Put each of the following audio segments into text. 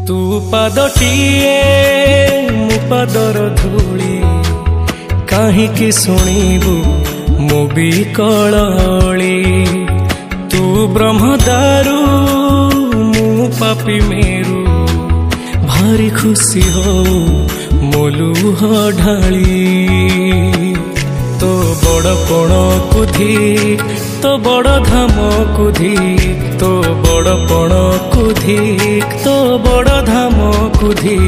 तू पादटिए मु पादर धूली काहींकि शुणिबु मु भी कलली। तू ब्रह्मदारू मु पापी मेरू भारी खुशी हो मोलुह ढाली। तो बड़ पण कुधी तो बड़ धाम कुधी तो बड़ पण कुधी तो बड़ धाम कुधी।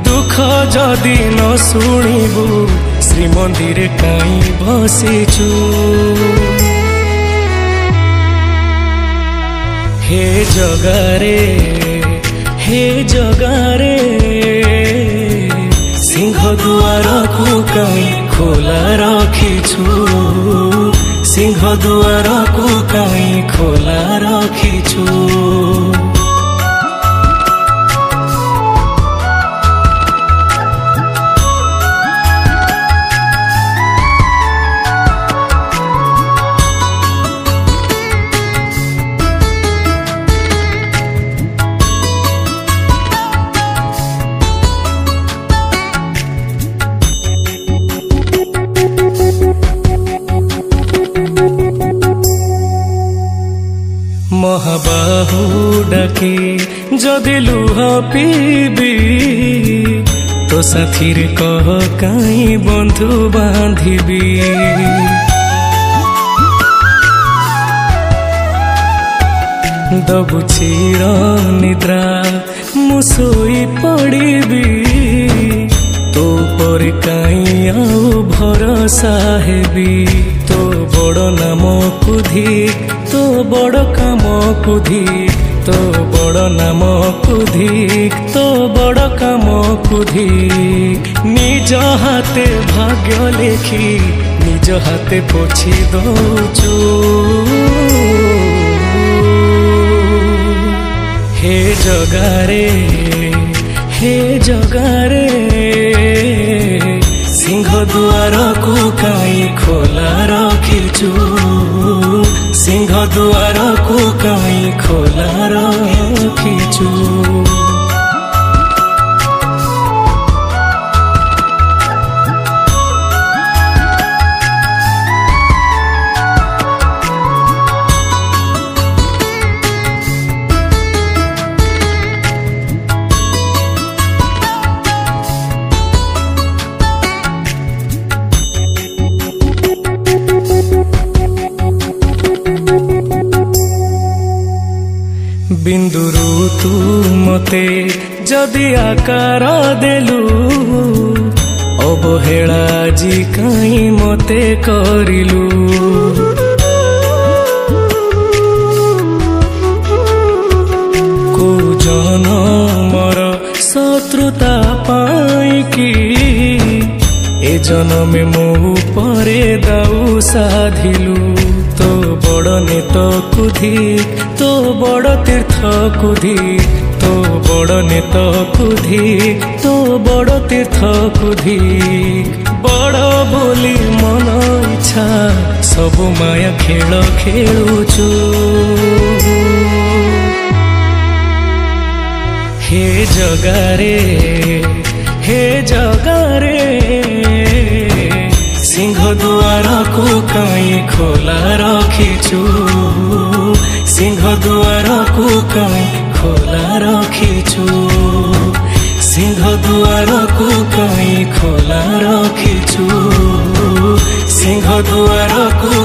दुख जदि न शुणिबु श्रीमंदिर काई बसिचु। हे जगारे हे जगारे सिंह दुआर को काई खोला रखिछु। सिंह दुआर को काई खोला रखिछु। महाबाहु डाके जदि लुह पीबी तो साथी रे कह काई बंधु बांधिबी। दबु चिर निद्रा मु सोई पड़िबी। तो पर काई आउ भरोसा हेबी। तो बड़ नाम कुधी तो बड़ काम कुधी तो बड़ नाम कुधी तो बड़ काम कुधी। निज हाथे भाग्य लेखी निज हाथे पोछि दौचु। हे जगारे हे जगारे सिंह दुआर को काई खोला रखिछु। सिंह दुआर को काई खोला रखिछु। बिंदुरु तू मते जदि आकार देलु अवहेला जी काई मते करिलु। को जनमर शत्रुता पाई कि ए जन्म मो परे दाऊ साधिलु। तो बड़ नेत कुधी तो बड़ तीर्थ कुधी तो बड़ नेत कुधी तो बड़ तीर्थ कुधी। बड़ बोली मन इच्छा सबु माया खेल खेलुछु। हे जगारे हे जगारे सिंह दुआर को काई खोला रखिछु। सिंह दुआर को काई खोला रखिछु। सिंह दुआर को काई खोला रखिछु। सिंह दुआर को